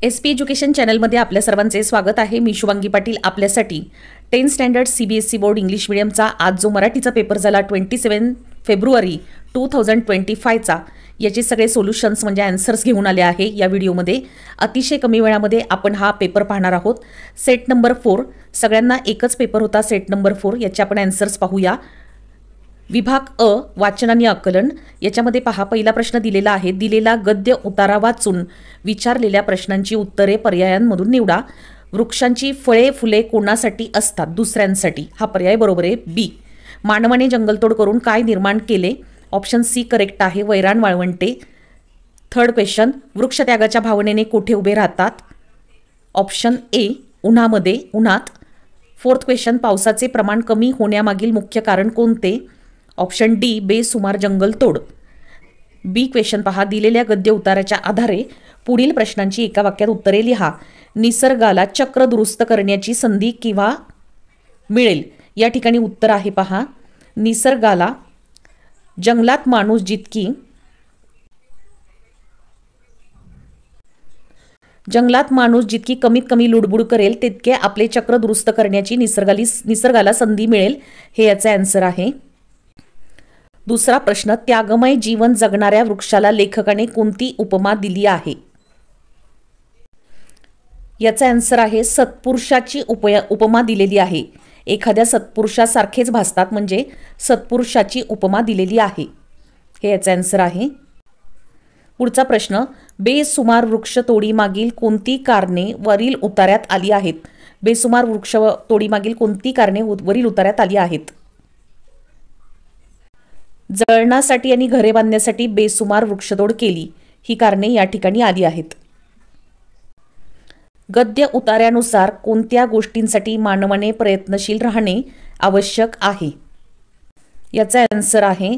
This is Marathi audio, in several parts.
SP एज्युकेशन चॅनलमध्ये आपल्या सर्वांचे स्वागत आहे। मी शुभांगी पाटील आपल्यासाठी 10th standard CBSE board English मीडियमचा आज जो मराठीचा पेपर झाला 27 फेब्रुवारी 2025 चा याचे सगळे सोल्युशन्स म्हणजे आन्सर्स घेऊन आले आहे। या व्हिडिओमध्ये अतिशय कमी वेळामध्ये आपण हा पेपर पाहणार आहोत। सेट नंबर 4 सगळ्यांना एकच पेपर होता सेट नंबर 4 याचे आपण आन्सर्स पाहूया। विभाग अ वाचन आणि आकलन याच्यामध्ये पहा पहिला प्रश्न दिलेला आहे। दिलेला गद्य उतारा वाचून विचारलेल्या प्रश्नांची उत्तरे पर्यायांमधून निवडा। वृक्षांची फळे फुले कोणासाठी असतात? दुसऱ्यांसाठी। हा पर्याय बरोबर आहे बी। मानवाने जंगलतोड करून काय निर्माण केले? ऑप्शन सी करेक्ट आहे वैराण वाळवंटे। थर्ड क्वेश्चन वृक्षत्यागाच्या भावनेने कोठे उभे राहतात? ऑप्शन ए उन्हामध्ये उन्हात। फोर्थ क्वेश्चन पावसाचे प्रमाण कमी होण्यामागील मुख्य कारण कोणते? ऑप्शन डी बेसुमार जंगलतोड। बी क्वेश्चन पहा दिलेल्या गद्य उताराच्या आधारे पुढील प्रश्नांची एका वाक्यात उत्तरे लिहा। निसर्गाला चक्र दुरुस्त करण्याची संधी किंवा मिळेल? या ठिकाणी उत्तर आहे पहा निसर्गाला जंगलात माणूस जितकी कमीत कमी लुडबुड करेल तितके आपले चक्र दुरुस्त करण्याची निसर्गाला संधी मिळेल हे याचे आन्सर आहे। दुसरा प्रश्न त्यागमय जीवन जगणाऱ्या वृक्षाला लेखकाने कोणती उपमा दिली आहे? याचा आन्सर आहे सत्पुरुषाची उपमा दिलेली आहे। एखाद्या सत्पुरुषासारखेच भासतात म्हणजे सत्पुरुषाची उपमा दिलेली आहे हे याचा आन्सर आहे। पुढचा प्रश्न बेसुमार वृक्षतोडी मागील कोणती कारणे वरील उतार्यात आली आहेत? बेसुमार वृक्षतोडी मागील कोणती कारणे वरील उतार्यात आली आहेत? जळणासाठी आणि घरे बांधण्यासाठी बेसुमार वृक्षतोड केली ही कारणे या ठिकाणी आली आहेत। गद्य उतार्यानुसार कोणत्या गोष्टींसाठी मानवाने प्रयत्नशील राहणे आवश्यक आहे? याचा आन्सर आहे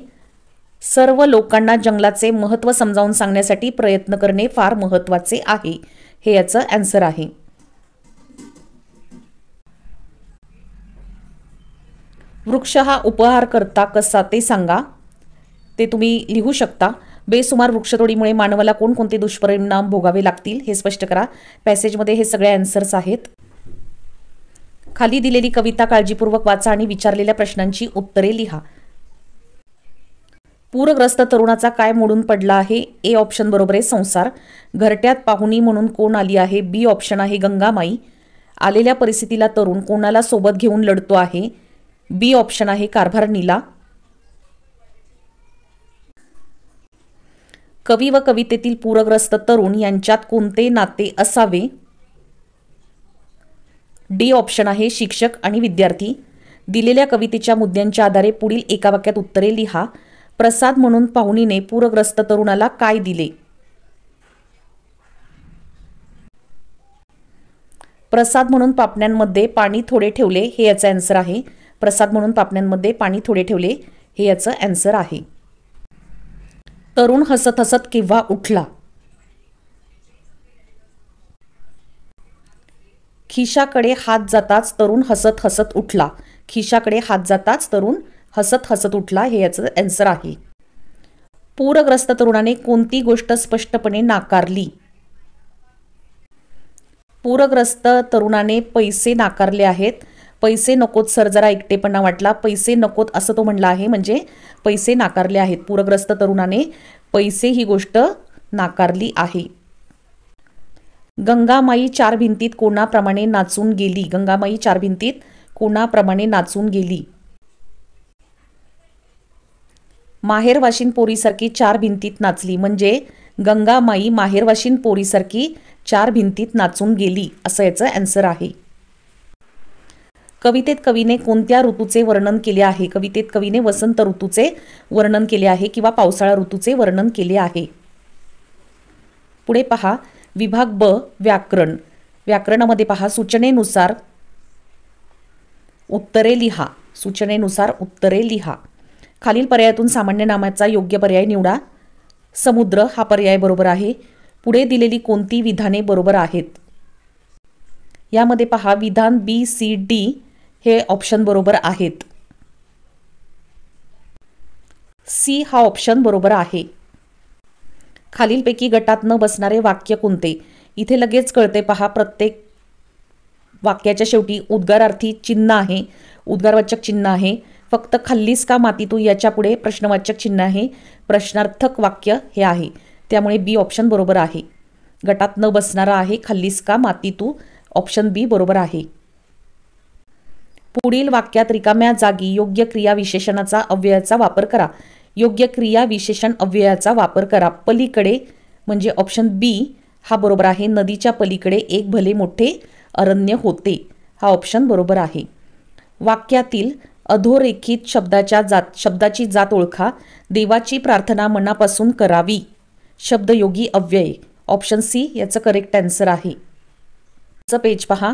सर्व लोकांना जंगलाचे महत्त्व समजावून सांगण्यासाठी प्रयत्न करणे फार महत्त्वाचे आहे हे याचं आन्सर आहे। वृक्ष हा उपहार करता कसा ते सांगा। ते तुम्ही लिहू शकता। बेसुमार वृक्षतोडीमुळे मानवाला कोणकोणते दुष्परिणाम भोगावे लागतील हे स्पष्ट करा। पॅसेजमध्ये हे सगळे आन्सर्स आहेत। खाली दिलेली कविता काळजीपूर्वक वाचा आणि विचारलेल्या प्रश्नांची उत्तरे लिहा। पूरग्रस्त तरुणाचा काय मोडून पडला आहे? ए ऑप्शन बरोबर आहे संसार। घरट्यात पाहुणी म्हणून कोण आली आहे? बी ऑप्शन आहे गंगामाई। आलेल्या परिस्थितीला तरुण कोणाला सोबत घेऊन लढतो आहे? बी ऑप्शन आहे कारभार नीला। कवी व कवितेतील पूरग्रस्त तरुण यांच्यात कोणते नाते असावे? डी ऑप्शन आहे शिक्षक आणि विद्यार्थी। दिलेल्या कवितेच्या मुद्द्यांच्या आधारे पुढील एका वाक्यात उत्तरे लिहा। प्रसाद म्हणून पाहुणीने पूरग्रस्त तरुणाला काय दिले? प्रसाद म्हणून पापण्यांमध्ये पाणी थोडे ठेवले हे याचं आन्सर आहे। प्रसाद म्हणून पापण्यांमध्ये पाणी थोडे ठेवले हे याचं आन्सर आहे। तरुण हसत हसत केव्हा उठला? खिशाकडे हात जाताच तरुण हसत हसत उठला। खिशाकडे हात जाताच तरुण हसत हसत उठला हे याचं आन्सर आहे। पूरग्रस्त तरुणाने कोणती गोष्ट स्पष्टपणे नाकारली? पूरग्रस्त तरुणाने पैसे नाकारले आहेत। पैसे नकोत सर जरा एकटेपणा वाटला। पैसे नकोत असं तो म्हणला आहे म्हणजे पैसे नाकारले आहेत। पूरग्रस्त तरुणाने पैसे ही गोष्ट नाकारली आहे। गंगामाई चार भिंतीत कोणाप्रमाणे नाचून गेली? गंगामाई चार भिंतीत कोणाप्रमाणे नाचून गेली? माहेरवाशीन पोरीसारखी चार भिंतीत नाचली म्हणजे गंगामाई माहेरवाशीन पोरीसारखी चार भिंतीत नाचून गेली असं याचं आन्सर आहे। कवितेत कवीने कोणत्या ऋतूचे वर्णन केले आहे? कवितेत कवीने वसंत ऋतूचे वर्णन केले आहे किंवा पावसाळा ऋतूचे वर्णन केले आहे। पुढे पहा विभाग ब व्याकरण। व्याकरणामध्ये पहा सूचनेनुसार उत्तरे लिहा। सूचनेनुसार उत्तरे लिहा। खालील पर्यायातून सामान्य नामाचा योग्य पर्याय निवडा। समुद्र हा पर्याय बरोबर आहे। पुढे दिलेली कोणती विधाने बरोबर आहेत? यामध्ये पहा विधान बी सी डी हे ऑप्शन बरोबर आहेत। सी हा ऑप्शन बरोबर आहे। खालीलपैकी गटात न बसणारे वाक्य कोणते? इथे लगेच कळते पहा, प्रत्येक वाक्याच्या शेवटी उद्गारार्थी चिन्ह आहे, उद्गारवाचक चिन्ह आहे. फक्त खाल्लीस का माती तू याच्या पुढे प्रश्नवाचक चिन्ह आहे, प्रश्नार्थक वाक्य हे आहे. त्यामुळे बी ऑप्शन बरोबर आहे. गटात न बसणारा आहे खाल्लीस का माती तू, ऑप्शन बी बरोबर आहे. पुढील वाक्यात रिकाम्या जागी योग्य क्रिया विशेषणाचा अव्ययाचा वापर करा. योग्य क्रिया विशेषण अव्ययाचा वापर करा. पलीकडे म्हणजे ऑप्शन बी हा बरोबर आहे. नदीच्या पलीकडे एक भले मोठे अरण्य होते, हा ऑप्शन बरोबर आहे. वाक्यातील अधोरेखित शब्दाची जात ओळखा. देवाची प्रार्थना मनापासून करावी. शब्दयोगी अव्यय, ऑप्शन सी याचं करेक्ट आन्सर आहे. पेज पहा.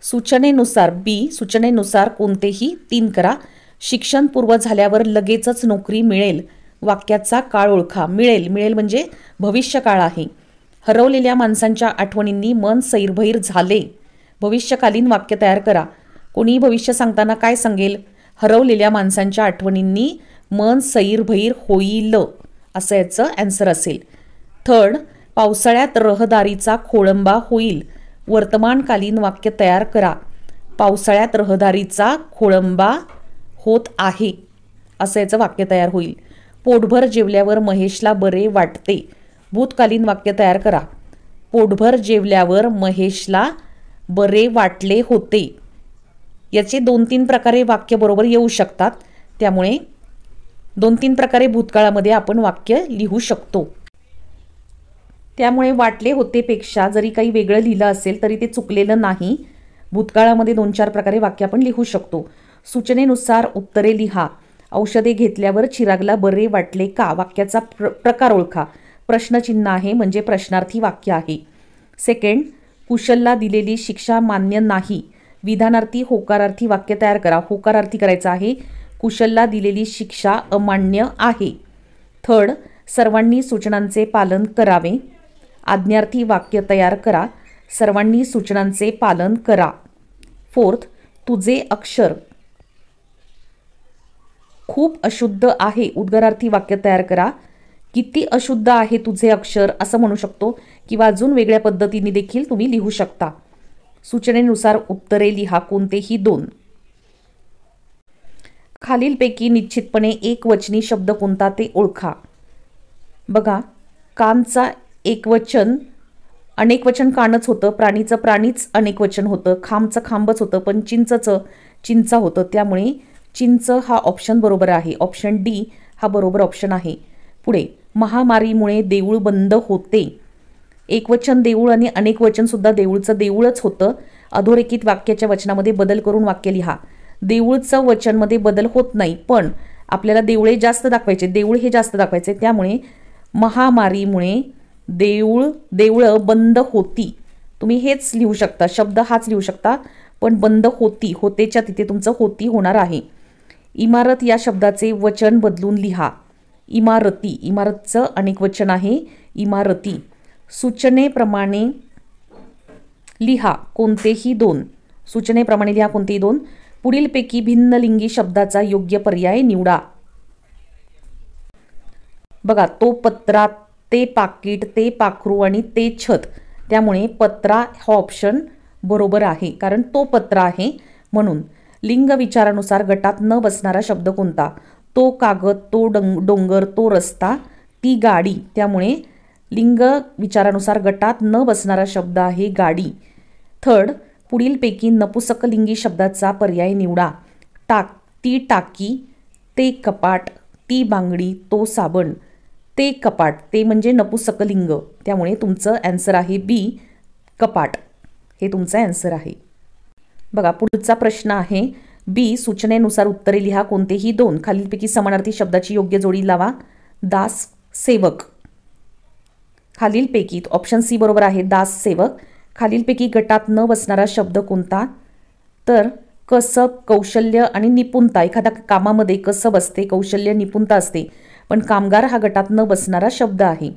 सूचनेनुसार बी, सूचनेनुसार कोणतेही 3 करा. शिक्षण पूर्व झाल्यावर लगेचच नोकरी मिळेल. वाक्याचा काळ ओळखा. मिळेल, मिळेल म्हणजे भविष्यकाळ आहे. हरवलेल्या माणसांच्या आठवणींनी मन सैरभैर झाले. भविष्यकालीन वाक्य तयार करा. कोणी भविष्य सांगताना काय सांगेल? हरवलेल्या माणसांच्या आठवणींनी मन सैरभैर होईल, असं याचं आन्सर असेल. थर्ड, पावसाळ्यात रहदारीचा खोळंबा होईल. वर्तमानकालीन वाक्य तयार करा. पावसाळ्यात रहदारीचा खोळंबा होत आहे, असं याचं वाक्य तयार होईल. पोटभर जेवल्यावर महेशला बरे वाटते. भूतकालीन वाक्य तयार करा. पोटभर जेवल्यावर महेशला बरे वाटले होते. याचे 2-3 प्रकारे वाक्य बरोबर येऊ शकतात. त्यामुळे 2-3 प्रकारे भूतकाळामध्ये आपण वाक्य लिहू शकतो. त्यामुळे वाटले होते पेक्षा जरी काही वेगळं लिहिलं असेल तरी ते चुकलेलं नाही. भूतकाळामध्ये 2-4 प्रकारे वाक्य आपण लिहू शकतो. सूचनेनुसार उत्तरे लिहा. औषधे घेतल्यावर चिरागला बरे वाटले का? वाक्याचा प्रकार ओळखा. प्रश्नचिन्ह आहे म्हणजे प्रश्नार्थी वाक्य आहे. सेकंड, कुशलला दिलेली शिक्षा मान्य नाही. विधानार्थी होकारार्थी वाक्य तयार करा. होकारार्थी करायचं आहे. कुशलला दिलेली शिक्षा अमान्य आहे. थर्ड, सर्वांनी सूचनांचे पालन करावे. आज्ञार्थी वाक्य तयार करा. सर्वांनी सूचनांचे पालन करा. फोर्थ, तुझे अक्षर खूप अशुद्ध आहे. उद्गारार्थी वाक्य तयार करा. किती अशुद्ध आहे तुझे अक्षर, असं म्हणू शकतो किंवा अजून वेगळ्या पद्धतीने देखील तुम्ही लिहू शकता. सूचनेनुसार उत्तरे लिहा. कोणतेही 2. खालीलपैकी निश्चितपणे एकवचनी शब्द कोणता ते ओळखा. बघा, कानचा एकवचन अनेकवचन कानच होतं. प्राणीचं प्राणीच अनेकवचन होतं. खांबचं खांबच होतं, पण चिंचचं चिंचा होतं. त्यामुळे चिंच हा ऑप्शन बरोबर आहे. ऑप्शन डी हा बरोबर ऑप्शन आहे. पुढे, महामारीमुळे देऊळ बंद होते. एकवचन देऊळ आणि अनेकवचन सुद्धा देऊळचं देऊळच होतं. अधोरेखित वाक्याच्या वचनामध्ये बदल करून वाक्य लिहा. देऊळचं वचनमध्ये बदल होत नाही, पण आपल्याला देऊळे जास्त दाखवायचे, देऊळ हे जास्त दाखवायचे. त्यामुळे महामारीमुळे देऊळं बंद होती. तुम्ही हेच लिहू शकता, शब्द हाच लिहू शकता, पण बंद होती, होतेच्या तिथे तुमचं होती होणार आहे. इमारत या शब्दाचे वचन बदलून लिहा. इमारती, इमारतचं अनेक वचन आहे इमारती. सूचनेप्रमाणे लिहा. कोणतेही 2. सूचनेप्रमाणे लिहा कोणतेही 2. पुढीलपैकी भिन्नलिंगी शब्दाचा योग्य पर्याय निवडा. बघा, तो पत्रा, ते पाकिट, ते पाखरू आणि ते छत. त्यामुळे पत्रा हा ऑप्शन बरोबर आहे, कारण तो पत्रा आहे म्हणून. लिंग विचारानुसार गटात न बसणारा शब्द कोणता? तो कागद, तो डोंगर, तो रस्ता, ती गाडी. त्यामुळे लिंग विचारानुसार गटात न बसणारा शब्द आहे गाडी. थर्ड, पुढीलपैकी नपुसकलिंगी शब्दाचा पर्याय निवडा. ती टाकी, ते कपाट, ती बांगडी, तो साबण. ते कपाट, ते म्हणजे नपुसकलिंग. त्यामुळे तुमचं आन्सर आहे बी, कपाट. हे तुमचं आन्सर आहे. बघा, पुढचा प्रश्न आहे बी. सूचनेनुसार उत्तरे लिहा. कोणतेही 2. खालीलपैकी समानार्थी शब्दाची योग्य जोडी लावा. दास, सेवक. खालीलपैकी ऑप्शन सी बरोबर आहे, दास, सेवक. खालीलपैकी गटात न बसणारा शब्द कोणता? तर कसब, कौशल्य आणि निपुणता. एखाद्या कामामध्ये कसब असते, कौशल्य, निपुणता असते, पण कामगार हा गटात न बसणारा शब्द आहे.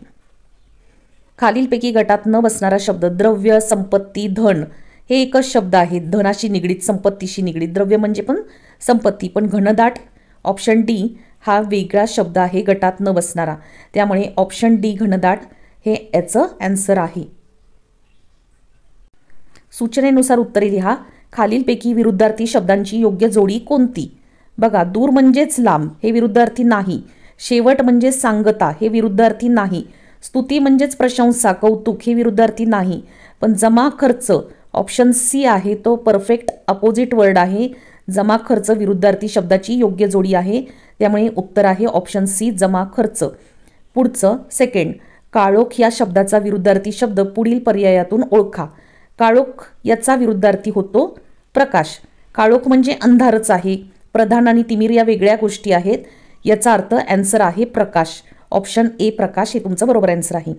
खालीलपैकी गटात न बसणारा शब्द द्रव्य, संपत्ती, धन. हे एकच शब्द आहे, धनाशी निगडीत, संपत्तीशी निगडीत. द्रव्य म्हणजे पण संपत्ती, पण घनदाट ऑप्शन डी हा वेगळा शब्द आहे गटात न बसणारा. त्यामुळे ऑप्शन डी घनदाट हे याचं आन्सर आहे. सूचनेनुसार उत्तरे लिहा. खालीलपैकी विरुद्धार्थी शब्दांची योग्य जोडी कोणती? बघा, दूर म्हणजेच लांब, हे विरुद्धार्थी नाही. शेवट म्हणजे सांगता, हे विरुद्धार्थी नाही. स्तुती म्हणजेच प्रशंसा, कौतुक, हे विरुद्धार्थी नाही. पण जमा खर्च ऑप्शन सी आहे, तो परफेक्ट अपोजिट वर्ड आहे. जमा खर्च विरुद्धार्थी शब्दाची योग्य जोडी आहे, त्यामुळे उत्तर आहे ऑप्शन सी, जमा खर्च. पुढचं सेकंड, काळोख या शब्दाचा विरुद्धार्थी शब्द पुढील पर्यायातून ओळखा. काळोख याचा विरुद्धार्थी होतो प्रकाश. काळोख म्हणजे अंधारच आहे. प्रधान आणि तिमिर या वेगळ्या गोष्टी आहेत. याचा अर्थ आन्सर आहे प्रकाश. ऑप्शन ए प्रकाश हे तुमचं बरोबर आन्सर आहे.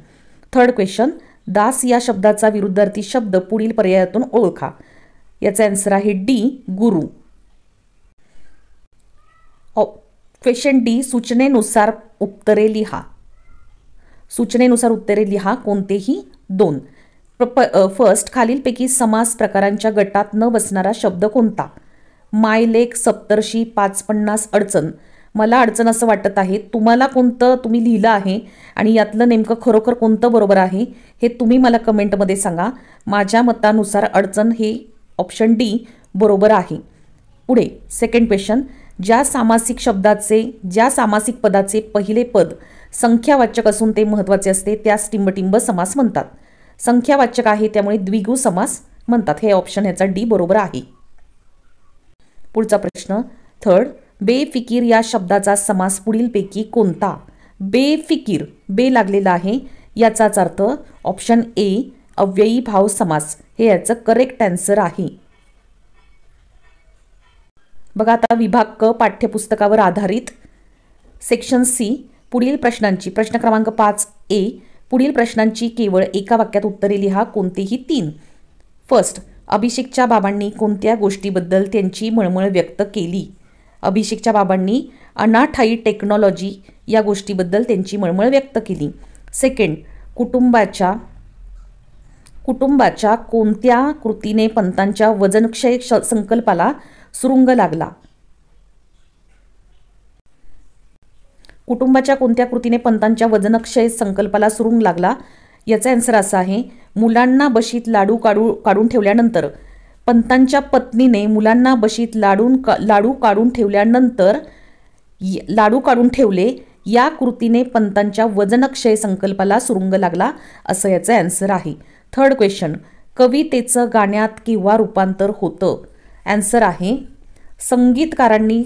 थर्ड क्वेश्चन, दास या शब्दाचा विरुद्धार्थी शब्द पुढील पर्यायातून ओळखा. याचा आन्सर आहे डी, गुरु. क्वेश्चन डी, सूचनेनुसार उत्तरे लिहा. सूचनेनुसार उत्तरे लिहा, कोणतेही दोन. फर्स्ट, खालीलपैकी समास प्रकारांच्या गटात न बसणारा शब्द कोणता? मायलेक, सप्तर्षी, 550, अडचण. मला अडचण असं वाटत आहे. तुम्हाला कोणतं तुम्ही लिहिलं आहे आणि यातलं नेमकं खरोखर कोणतं बरोबर आहे हे तुम्ही मला कमेंटमध्ये सांगा. माझ्या मतानुसार अडचण हे ऑप्शन डी बरोबर आहे. पुढे सेकंड क्वेश्चन, ज्या सामासिक पदाचे पहिले पद संख्यावाचक असून ते महत्त्वाचे असते त्यास टिंबटिंब समास म्हणतात. संख्यावाचक आहे त्यामुळे द्विगु समास म्हणतात. हे ऑप्शन याचा डी बरोबर आहे. पुढचा प्रश्न थर्ड, बेफिकीर या शब्दाचा समास पुढीलपैकी कोणता? बेफिकीर, बे लागलेला आहे, याचाच अर्थ ऑप्शन ए, अव्ययी भाव समास. हे याचं करेक्ट आन्सर आहे. बघा आता विभाग क पाठ्यपुस्तकावर आधारित सेक्शन सी, पुढील प्रश्नांची प्रश्न क्रमांक 5A, पुढील प्रश्नांची केवळ एका वाक्यात उत्तरे लिहा, कोणतेही तीन. फर्स्ट, अभिषेकच्या बाबांनी कोणत्या गोष्टीबद्दल त्यांची मळमळ व्यक्त केली? अभिषेकच्या बाबांनी अनाठाई टेक्नॉलॉजी या गोष्टीबद्दल त्यांची मळमळ व्यक्त केली. सेकंड, कुटुंबाच्या कोणत्या कृतीने पंतांच्या वजनक्षय संकल्पाला सुरुंग लागला? कुटुंबाच्या कोणत्या कृतीने पंतांच्या वजनक्षय संकल्पाला सुरुंग लागला? याचा आन्सर असा आहे, मुलांना बशीत लाडू काढून ठेवल्यानंतर. पंतांच्या पत्नीने मुलांना बशीत लाडू काढून ठेवले या कृतीने पंतांच्या वजनक्षय संकल्पाला सुरुंग लागला, असं याचं आन्सर आहे. थर्ड क्वेश्चन, कवितेचं गाण्यात केव्हा रूपांतर होतं? आन्सर आहे, संगीतकारांनी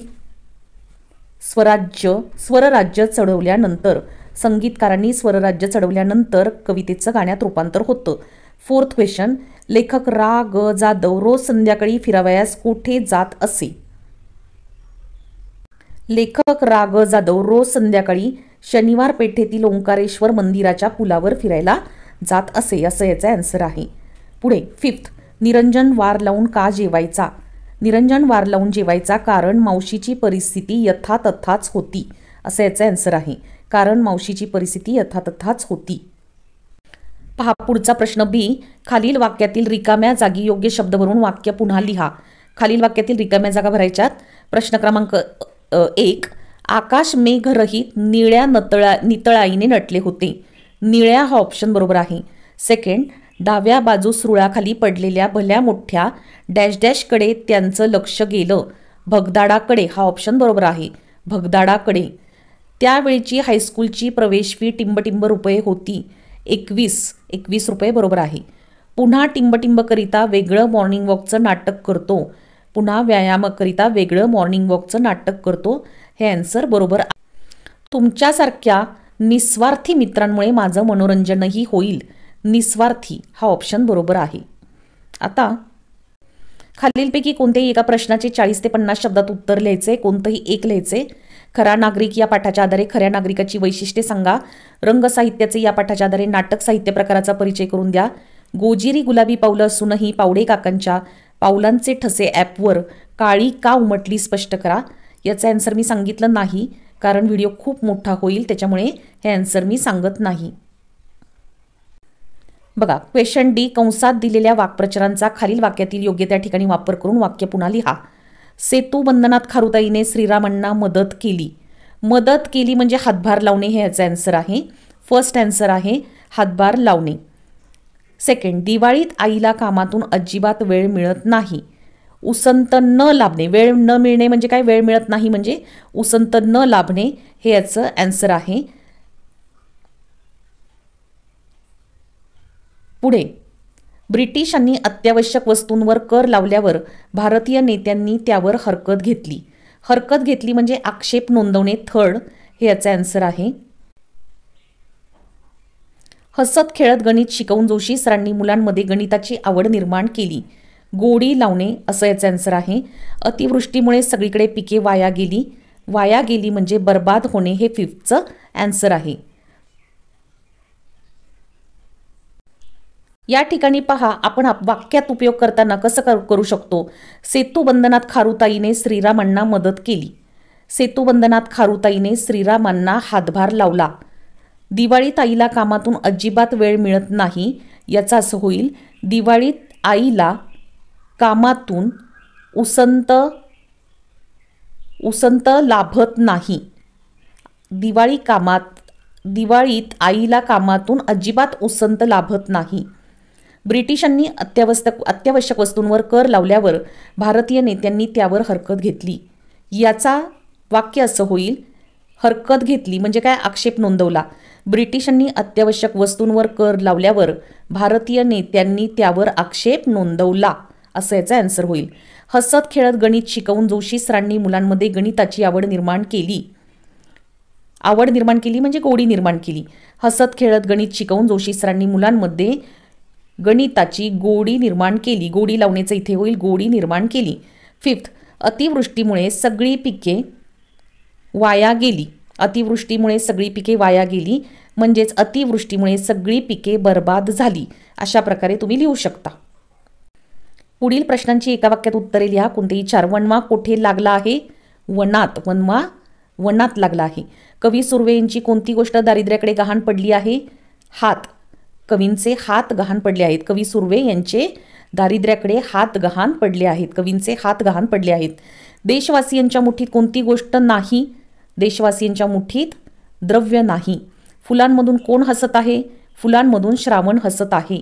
स्वरराज्य चढवल्यानंतर कवितेचं गाण्यात रूपांतर होतं. फोर्थ क्वेश्चन, लेखक रा ग जाधव रोज संध्याकाळी फिरावयास कुठे जात असे? लेखक रा ग जाधव रोज संध्याकाळी शनिवार पेठेतील ओंकारेश्वर मंदिराच्या पुलावर फिरायला जात असे, असं याचा आन्सर आहे. पुढे फिफ्थ, निरंजन वार लावून का जेवायचा? निरंजन वार लावून जेवायचा कारण मावशीची परिस्थिती यथातथाच होती, असं याचं आन्सर आहे. कारण मावशीची परिस्थिती यथातथाच होती. पहा पुढचा प्रश्न बी, खालील वाक्यातील रिकाम्या जागी योग्य शब्द भरून वाक्य पुन्हा लिहा. खालील वाक्यातील रिकाम्या जागा भरायच्यात. प्रश्न क्रमांक 1, आकाश मेघरहित निळ्या नितळाईने नटले होते. निळ्या हा ऑप्शन बरोबर आहे. सेकंड, डाव्या बाजूस रुळाखाली पडलेल्या भल्या मोठ्या डॅश डॅशकडे त्यांचं लक्ष गेलं. भगदाडाकडे हा ऑप्शन बरोबर आहे. भगदाडाकडे. त्यावेळची हायस्कूलची प्रवेश फी टिंबटिंब रुपये होती. 21 रुपये बरोबर आहे. पुन्हा टिंबटिंबकरिता वेगळं मॉर्निंग वॉकचं नाटक करतो. पुन्हा व्यायामाकरिता वेगळं मॉर्निंग वॉकचं नाटक करतो. हे आन्सर बरोबर आहे. तुमच्यासारख्या निस्वार्थी मित्रांमुळे माझं मनोरंजनही होईल. निस्वार्थी हा ऑप्शन बरोबर आहे. आता खालीलपैकी कोणत्याही एका प्रश्नाचे 40 ते 50 शब्दात उत्तर लिहायचे, कोणतंही एक लिहायचे. खरा नागरिक या पाठाच्या आधारे खऱ्या नागरिकाची वैशिष्ट्ये सांगा. रंगसाहित्याचे या पाठाच्या आधारे नाटक साहित्य प्रकाराचा परिचय करून द्या. गोजिरी गुलाबी पावलं असूनही पावडे काकांच्या पावलांचे ठसे ॲपवर काळी का उमटली स्पष्ट करा. याचा आन्सर मी सांगितलं नाही कारण व्हिडिओ खूप मोठा होईल, त्याच्यामुळे हे आन्सर मी सांगत नाही. बघा क्वेश्चन डी, कंसात दिलेल्या वाक्प्रचारांचा खालील वाक्यातील योग्य त्या ठिकाणी वापर करून वाक्य पुन्हा लिहा. सेतू बंधनात खारुताईने श्रीरामांना मदत केली. मदत केली म्हणजे हातभार लावणे, हे याचं आन्सर आहे. फर्स्ट आन्सर आहे हातभार लावणे. सेकंड, दिवाळीत आईला कामातून अजिबात वेळ मिळत नाही. उसंत न लाभणे, वेळ न मिळणे म्हणजे काय, वेळ मिळत नाही म्हणजे उसंत न लाभणे हे याचं आन्सर आहे. पुढे, ब्रिटिशांनी अत्यावश्यक वस्तूंवर कर लावल्यावर भारतीय नेत्यांनी त्यावर हरकत घेतली. हरकत घेतली म्हणजे आक्षेप नोंदवणे. थर्ड हे याचं आन्सर आहे. हसत खेळत गणित शिकवून जोशी सरांनी मुलांमध्ये गणिताची आवड निर्माण केली. गोडी लावणे असं याचं आन्सर आहे. अतिवृष्टीमुळे सगळीकडे पिके वाया गेली. वाया गेली म्हणजे बर्बाद होणे हे फिफ्थचं आन्सर आहे. या ठिकाणी पहा, आपण वाक्यात उपयोग करताना कसं करू शकतो. सेतूबंधनात खारुताईने श्रीरामांना मदत केली. सेतूबंधनात खारुताईने श्रीरामांना हातभार लावला. दिवाळीत आईला कामातून अजिबात वेळ मिळत नाही याचा असं होईल, दिवाळीत आईला कामातून उसंत लाभत नाही. दिवाळीत आईला कामातून अजिबात उसंत लाभत नाही. ब्रिटिशांनी अत्यावश्यक वस्तूंवर कर लावल्यावर भारतीय नेत्यांनी त्यावर हरकत घेतली. याचा वाक्य असं होईल, हरकत घेतली म्हणजे काय, आक्षेप नोंदवला. ब्रिटिशांनी अत्यावश्यक वस्तूंवर कर लावल्यावर भारतीय नेत्यांनी त्यावर आक्षेप नोंदवला असं याचा आन्सर होईल. हसत खेळत गणित शिकवून जोशी सरांनी मुलांमध्ये गणिताची आवड निर्माण केली. आवड निर्माण केली म्हणजे गोडी निर्माण केली. हसत खेळत गणित शिकवून जोशी सरांनी मुलांमध्ये गणिताची गोडी निर्माण केली. गोडी लावण्याचं इथे होईल, गोडी निर्माण केली. फिफ्थ, अतिवृष्टीमुळे सगळी पिके वाया गेली. अतिवृष्टीमुळे सगळी पिके वाया गेली म्हणजेच अतिवृष्टीमुळे सगळी पिके बर्बाद झाली. अशा प्रकारे तुम्ही लिहू शकता. पुढील प्रश्नांची एका वाक्यात उत्तरे लिहा. कोणतेही चार. वणवा कोठे लागला आहे? वनात. वणवा वनात लागला आहे. कवी सुर्वे यांची कोणती गोष्ट दारिद्र्याकडे गहाण पडली आहे? हात. कवींचे हात गहाण पडले आहेत. कवी सुर्वे यांचे दारिद्र्याकडे हात गहाण पडले आहेत. कवींचे हात गहाण पडले आहेत. देशवासियांच्या मुठीत कोणती गोष्ट नाही? देशवासियांच्या मुठीत द्रव्य नाही. फुलांमधून कोण हसत आहे? फुलांमधून श्रावण हसत आहे.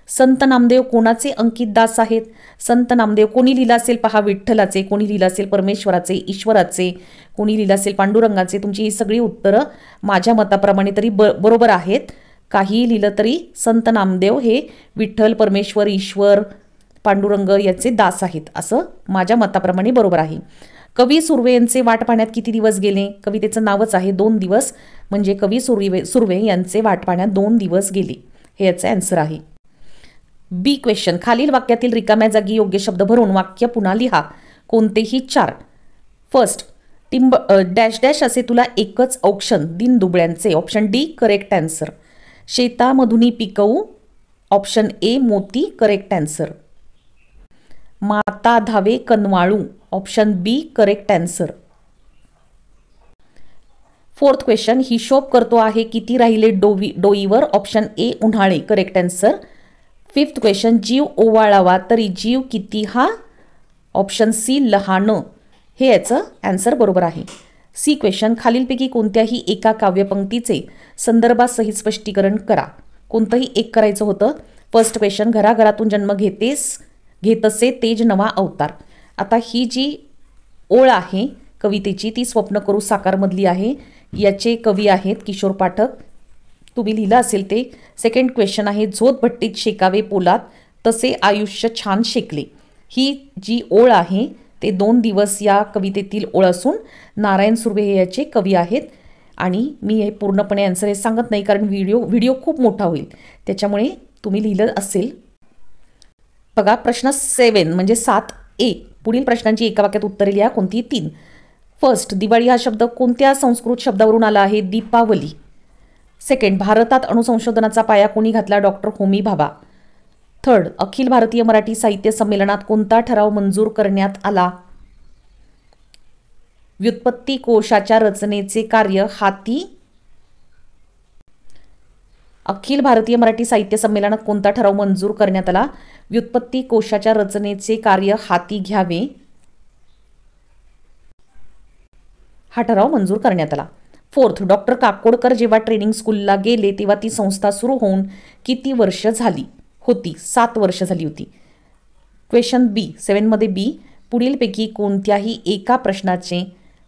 संत नामदेव कोणाचे अंकित दास आहेत? संत नामदेव कोणी लिहिलं असेल पहा, विठ्ठलाचे. कोणी लिहिलं असेल? परमेश्वराचे, ईश्वराचे. कोणी लिहिलं असेल? पांडुरंगाचे. तुमची ही सगळी उत्तरं माझ्या मताप्रमाणे तरी बरोबर आहेत. काही लिहिलं तरी संत नामदेव हे विठ्ठल, परमेश्वर, ईश्वर, पांडुरंग याचे दास आहेत असं माझ्या मताप्रमाणे बरोबर आहे. कवी सुर्वे यांचे वाट पाण्यात किती दिवस गेले? कवितेचं नावच आहे 2 दिवस म्हणजे कवी सुर्वे यांचे वाट पाण्यात 2 दिवस गेले. हे याचं आन्सर आहे. बी क्वेश्चन, खालील वाक्यातील रिकाम्या जागी योग्य शब्द भरून वाक्य पुन्हा लिहा. कोणतेही 4. फर्स्ट, डॅश डॅश असे तुला एकच औक्षण दिन दुबळ्यांचे. Option D correct answer. शेतामधुनी पिकवू. ऑप्शन ए मोती करेक्ट आन्सर. माता धावे कनवाळू. Option B correct answer. Fourth question, हिशोब करतो आहे किती राहिले डोईवर. ऑप्शन ए उन्हाळे करेक्ट आन्सर. फिफ्थ क्वेश्चन, जीव ओवाळावा तरी जीव किती हा. ऑप्शन सी लहान. हे याचं आन्सर बरोबर आहे. सी क्वेश्चन, खालीलपैकी कोणत्याही एका काव्यपंक्तीचे संदर्भासहित स्पष्टीकरण करा. कोणतंही एक करायचं होतं. फर्स्ट क्वेश्चन, घराघरातून जन्म घेतसे तेज नवा अवतार. आता ही जी ओळ आहे कवितेची ती स्वप्न करू साकारमधली आहे. याचे कवी आहेत किशोर पाठक. तुम्ही लिहिलं असेल ते. सेकंड क्वेश्चन आहे, झोत भट्टीत शेकावे पोलाद तसे आयुष्य छान शेकले. ही जी ओळ आहे ते 2 दिवस या कवितेतील ओळ असून नारायण सुर्वे हे याचे कवी आहेत. आणि मी हे पूर्णपणे आन्सर हे सांगत नाही कारण व्हिडिओ खूप मोठा होईल, त्याच्यामुळे तुम्ही लिहिलं असेल. बघा प्रश्न 7 म्हणजे 7A. पुढील प्रश्नांची एका वाक्यात उत्तरे लिहा. कोणती? 3. फर्स्ट, दिवाळी हा शब्द कोणत्या संस्कृत शब्दावरून आला आहे? दीपावली. सेकंड, भारतात अणुसंशोधनाचा पाया कोणी घातला? डॉक्टर होमी भाभा. थर्ड, अखिल भारतीय मराठी साहित्य संमेलनात कोणता ठराव मंजूर करण्यात आला? व्युत्पत्ती कोशाच्या रचनेचे कार्य हाती. अखिल भारतीय मराठी साहित्य संमेलनात कोणता ठराव मंजूर करण्यात आला? व्युत्पत्ती कोशाच्या रचनेचे कार्य हाती घ्यावे हा ठराव मंजूर करण्यात आला. फोर्थ, डॉक्टर काकोडकर जेव्हा ट्रेनिंग स्कूलला गेले तेव्हा ती संस्था सुरू होऊन किती वर्ष झाली होती, 7 वर्ष झाली होती. क्वेश्चन बी 7मध्ये बी, पुढीलपैकी कोणत्याही एका प्रश्नाचे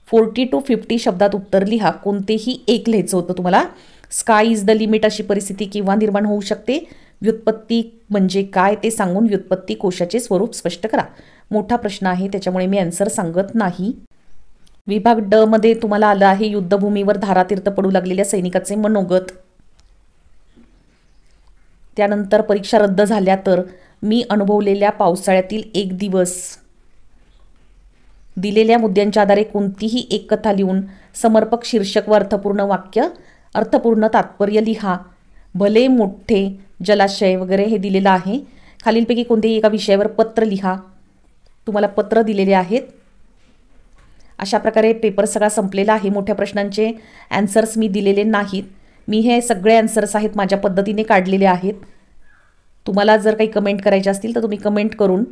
40 to 50 शब्दात उत्तर लिहा. कोणतेही एक लिहायचं होतं तुम्हाला. स्काय इज द लिमिट अशी परिस्थिती केव्हा निर्माण होऊ शकते? व्युत्पत्ती म्हणजे काय ते सांगून व्युत्पत्ती कोशाचे स्वरूप स्पष्ट करा. मोठा प्रश्न आहे त्याच्यामुळे मी आन्सर सांगत नाही. विभाग ड मध्ये तुम्हाला आलं आहे युद्धभूमीवर धारातीर्थ पडू लागलेल्या सैनिकाचे मनोगत. त्यानंतर परीक्षा रद्द झाल्या तर मी अनुभवलेल्या पावसाळ्यातील एक दिवस. दिलेल्या मुद्द्यांच्या आधारे कोणतीही एक कथा लिहून समर्पक शीर्षक व अर्थपूर्ण वाक्य, अर्थपूर्ण तात्पर्य लिहा. भले मोठे जलाशय वगैरे हे दिलेलं आहे. खालीलपैकी कोणत्याही एका विषयावर पत्र लिहा. तुम्हाला पत्र दिलेले आहेत. अशा प्रकारे पेपर सगळा संपलेला आहे. मोठ्या प्रश्नांचे ॲन्सर्स मी दिलेले नाहीत. मी हे सगळे ॲन्सर्स आहेत माझ्या पद्धतीने काढलेले आहेत. तुम्हाला जर काही कमेंट करायचे असतील तर तुम्ही कमेंट करून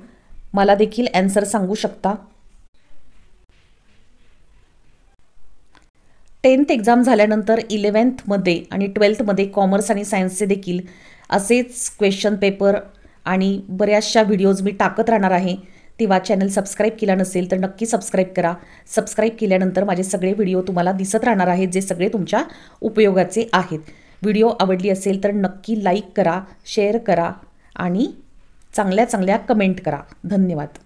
मला देखील ॲन्सर सांगू शकता. 10th एक्झाम झाल्यानंतर 11thमध्ये आणि 12thमध्ये कॉमर्स आणि सायन्सचे देखील असेच क्वेश्चन पेपर आणि बऱ्याचशा व्हिडिओज मी टाकत राहणार आहे. तेव्हा चॅनल सबस्क्राईब केला नसेल तर नक्की सबस्क्राईब करा. सबस्क्राईब केल्यानंतर माझे सगळे व्हिडिओ तुम्हाला दिसत राहणार आहेत, जे सगळे तुमच्या उपयोगाचे आहेत. व्हिडिओ आवडली असेल तर नक्की लाईक करा, शेअर करा आणि चांगल्या चांगल्या कमेंट करा. धन्यवाद.